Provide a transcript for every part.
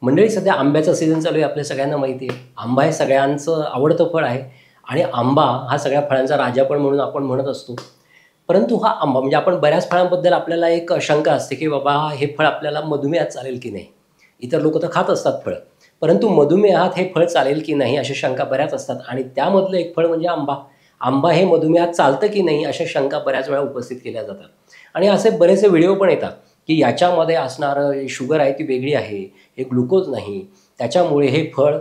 मंडळी, सध्या आंब्याचा सीझन चालू आहे, आपल्या सगळ्यांना माहिती आहे. आंबा हे सगळ्यांचं आवडतं फळ आहे आणि आंबा हा सगळ्या फळांचा राजा पण म्हणून आपण म्हणत असतो. परंतु हा आंबा म्हणजे आपण बऱ्याच फळांबद्दल आपल्याला एक शंका असते, की बाबा हे फळ आपल्याला मधुमेहात चालेल की नाही? इतर लोकं तर खात असतात फळं, परंतु मधुमेहात हे फळ चालेल की नाही अशा शंका बऱ्याच असतात आणि त्यामधलं एक फळ म्हणजे आंबा. आंबा हे मधुमेहात चालतं की नाही अशा शंका बऱ्याच वेळा उपस्थित केल्या जातात. आणि असे बरेचसे व्हिडिओ पण येतात, की याच्यामध्ये असणारं शुगर आहे ती वेगळी आहे, हे ग्लुकोज नाही, त्याच्यामुळे हे फळ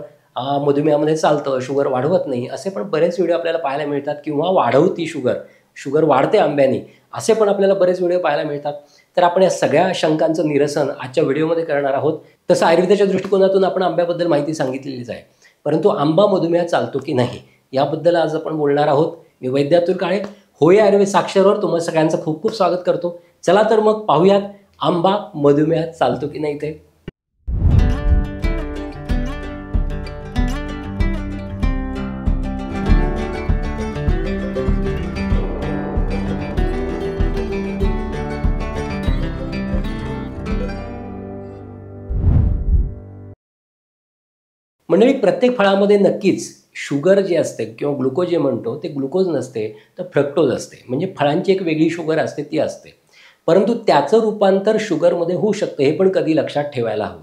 मधुमेहामध्ये चालतं, शुगर वाढवत नाही. असे पण बरेच व्हिडिओ आपल्याला पाहायला मिळतात किंवा वाढवती शुगर, शुगर वाढते आंब्याने, असे पण आपल्याला बरेच व्हिडिओ पाहायला मिळतात. तर आपण या सगळ्या शंकांचं निरसन आजच्या व्हिडिओमध्ये करणार आहोत. तसं आयुर्वेदाच्या दृष्टिकोनातून आपण आंब्याबद्दल माहिती सांगितलेलीच आहे. परंतु आंबा मधुमेहात चालतो की नाही याबद्दल आज आपण बोलणार आहोत. मी वैद्य अतुल काळे, होय आयुर्वेद साक्षरवर तुम्हा सगळ्यांचं खूप खूप स्वागत करतो. चला तर मग पाहूयात आंबा मधुमेहात चालतो की नाही ते. मंडळी, प्रत्येक फळामध्ये नक्कीच शुगर जी असते किंवा ग्लुकोज जे म्हणतो ते ग्लुकोज नसते, तर फ्रक्टोज असते. म्हणजे फळांची एक वेगळी शुगर असते ती असते. परंतु त्याचं रूपांतर शुगरमध्ये होऊ शकतं, हे पण कधी लक्षात ठेवायला हवं.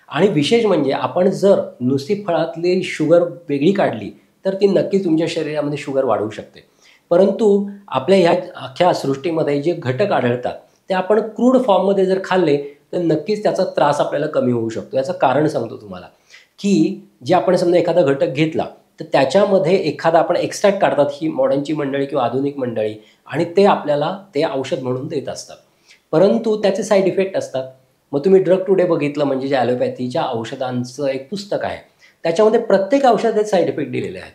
आणि विशेष म्हणजे आपण जर नुसती फळातली शुगर वेगळी काढली तर ती नक्कीच तुमच्या शरीरामध्ये शुगर वाढवू शकते. परंतु आपल्या ह्या अख्ख्या सृष्टीमध्ये जे घटक आढळतात ते आपण क्रूड फॉर्ममध्ये जर खाल्ले तर नक्कीच त्याचा त्रास आपल्याला कमी होऊ शकतो. याचं कारण सांगतो तुम्हाला, की जे आपण समजा एखादा घटक घेतला तर त्याच्यामध्ये एखादा आपण एक्स्ट्रॅक्ट काढतात ही मॉडर्नची मंडळी किंवा आधुनिक मंडळी, आणि ते आपल्याला ते औषध म्हणून देत असतात. परंतु त्याचे साईड इफेक्ट असतात. मग तुम्ही ड्रग टुडे बघितलं, म्हणजे जे ॲलोपॅथीच्या औषधांचं एक पुस्तक आहे, त्याच्यामध्ये प्रत्येक औषधात साईड इफेक्ट दिलेले आहेत.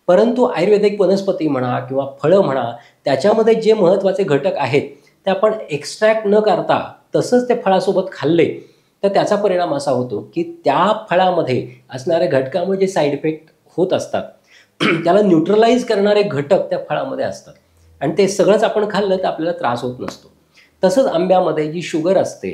परंतु आयुर्वेदिक वनस्पती म्हणा किंवा फळं म्हणा, त्याच्यामध्ये जे महत्त्वाचे घटक आहेत ते आपण एक्स्ट्रॅक्ट न करता तसंच ते फळासोबत खाल्ले तर त्याचा परिणाम असा होतो, की त्या फळामध्ये असणाऱ्या घटकामुळे जे साईड इफेक्ट होत असतात त्याला न्यूट्रलाइज करणारे घटक त्या फळामध्ये असतात आणि ते सगळंच आपण खाल्लं तर आपल्याला त्रास होत नसतो. तसंच आंब्यामध्ये जी शुगर असते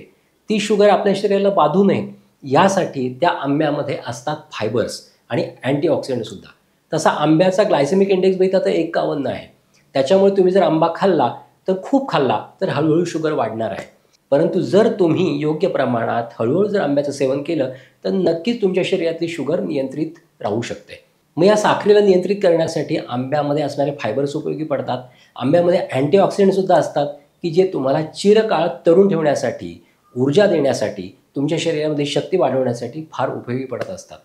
ती शुगर आपल्या शरीराला बाधू नये यासाठी त्या आंब्यामध्ये असतात फायबर्स आणि अँटीऑक्सिडंटसुद्धा. तसा आंब्याचा ग्लायसेमिक इंडेक्स बघितला तर 51 आहे. त्याच्यामुळे तुम्ही जर आंबा खाल्ला तर खूप खाल्ला तर हळूहळू शुगर वाढणार आहे. परंतु जर तुम्ही योग्य प्रमाणात हळूहळू जर आंब्याचं सेवन केलं तर नक्कीच तुमच्या शरीरातली शुगर नियंत्रित राहू शकते. मग या साखरेला नियंत्रित करण्यासाठी आंब्यामध्ये असणारे फायबर्स उपयोगी पडतात. आंब्यामध्ये अँटीऑक्सिडंटसुद्धा असतात, की जे तुम्हाला चिरकाळ तरुण ठेवण्यासाठी, ऊर्जा देण्यासाठी, तुमच्या शरीरामध्ये शक्ती वाढवण्यासाठी फार उपयोगी पडत असतात.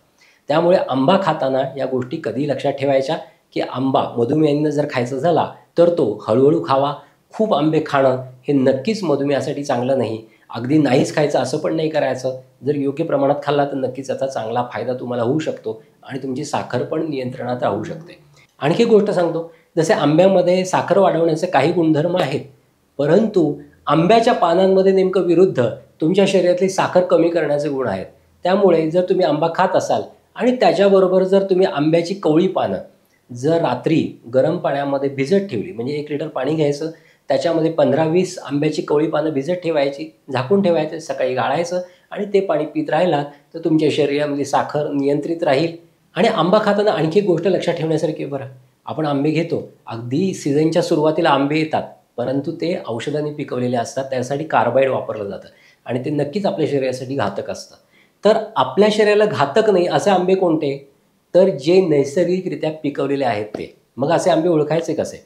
त्यामुळे आंबा खाताना या गोष्टी कधीही लक्षात ठेवायच्या, की आंबा मधुमेहांना जर खायचा झाला तर तो हळूहळू खावा. खूप आंबे खाणं हे नक्कीच मधुमेहासाठी चांगलं नाही. अगदी नाहीच खायचं असं पण नाही करायचं. जर योग्य प्रमाणात खाल्ला तर नक्कीच याचा चांगला फायदा तुम्हाला होऊ शकतो आणि तुमची साखर पण नियंत्रणात राहू शकते. आणखी एक गोष्ट सांगतो, जसे आंब्यामध्ये साखर वाढवण्याचे काही गुणधर्म आहेत, परंतु आंब्याच्या पानांमध्ये नेमकं विरुद्ध तुमच्या शरीरातली साखर कमी करण्याचे गुण आहेत. त्यामुळे जर तुम्ही आंबा खात असाल आणि त्याच्याबरोबर जर तुम्ही आंब्याची कवळी पानं जर रात्री गरम पाण्यामध्ये भिजत ठेवली, म्हणजे 1 लिटर पाणी घ्यायचं, त्याच्यामध्ये 15-20 आंब्याची कवळी पानं भिजत ठेवायची, झाकून ठेवायचं, सकाळी गाळायचं आणि ते पाणी पीत राहिलात तर तुमच्या शरीरामध्ये साखर नियंत्रित राहील. आणि आंबा खाताना आणखी एक गोष्ट लक्षात ठेवण्यासारखी आहे बरं. आपण आंबे घेतो, अगदी सीझनच्या सुरुवातीला आंबे येतात, परंतु ते औषधांनी पिकवलेले असतात, त्यासाठी कार्बाईड वापरलं जातं आणि ते नक्कीच आपल्या शरीरासाठी घातक असतं. तर आपल्या शरीराला घातक नाही असे आंबे कोणते? तर जे नैसर्गिकरित्या पिकवलेले आहेत ते. मग असे आंबे ओळखायचे कसे?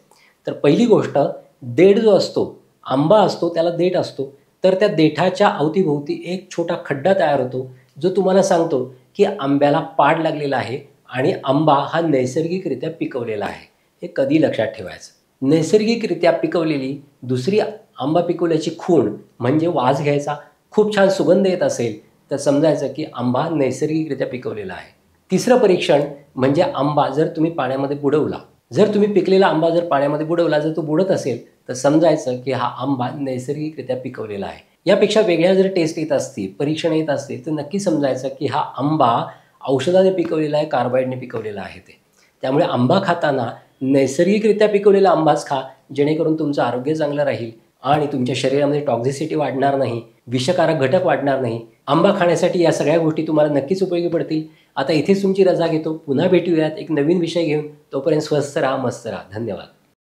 तर पहिली गोष्ट, देठ जो असतो, आंबा असतो त्याला देठ असतो, तर त्या देठाच्या अवतीभोवती एक छोटा खड्डा तयार होतो, जो तुम्हाला सांगतो की आंब्याला पाड लागलेला आहे आणि आंबा हा नैसर्गिकरित्या पिकवलेला आहे. हे कधी लक्षात ठेवायचं. नैसर्गिकरित्या पिकवलेली दुसरी आंबा पिकवल्याची खूण म्हणजे वास घ्यायचा, खूप छान सुगंध येत असेल तर समजायचं की आंबा नैसर्गिकरित्या पिकवलेला आहे. तिसरं परीक्षण म्हणजे आंबा जर तुम्ही पाण्यामध्ये बुडवला, जर तुम्ही पिकलेला आंबा जर पाण्यामध्ये बुडवला, जर तो बुडत असेल तर समजायचं की हा आंबा नैसर्गिकरित्या पिकवलेला आहे. यापेक्षा वेगळ्या जर टेस्ट येत असतील, परीक्षण येत असतील तर नक्की समजायचं की हा आंबा औषधाने पिकवलेला आहे, कार्बाईडने पिकवलेला आहे ते. त्यामुळे आंबा खाताना नैसर्गिकरित्या पिकवलेला आंबाच खा, जेणेकरून तुमचं आरोग्य चांगलं राहील आणि तुमच्या शरीरामध्ये टॉक्झिसिटी वाढणार नाही विषकारक घटक वाढणार नाही. आंबा खाण्यासाठी या सगळ्या गोष्टी तुम्हाला नक्कीच उपयोगी पडतील. आता इथेच तुमची रजा घेतो. पुन्हा भेटूयात एक नवीन विषय घेऊन. तोपर्यंत स्वस्थ राहा, मस्त राहा. धन्यवाद.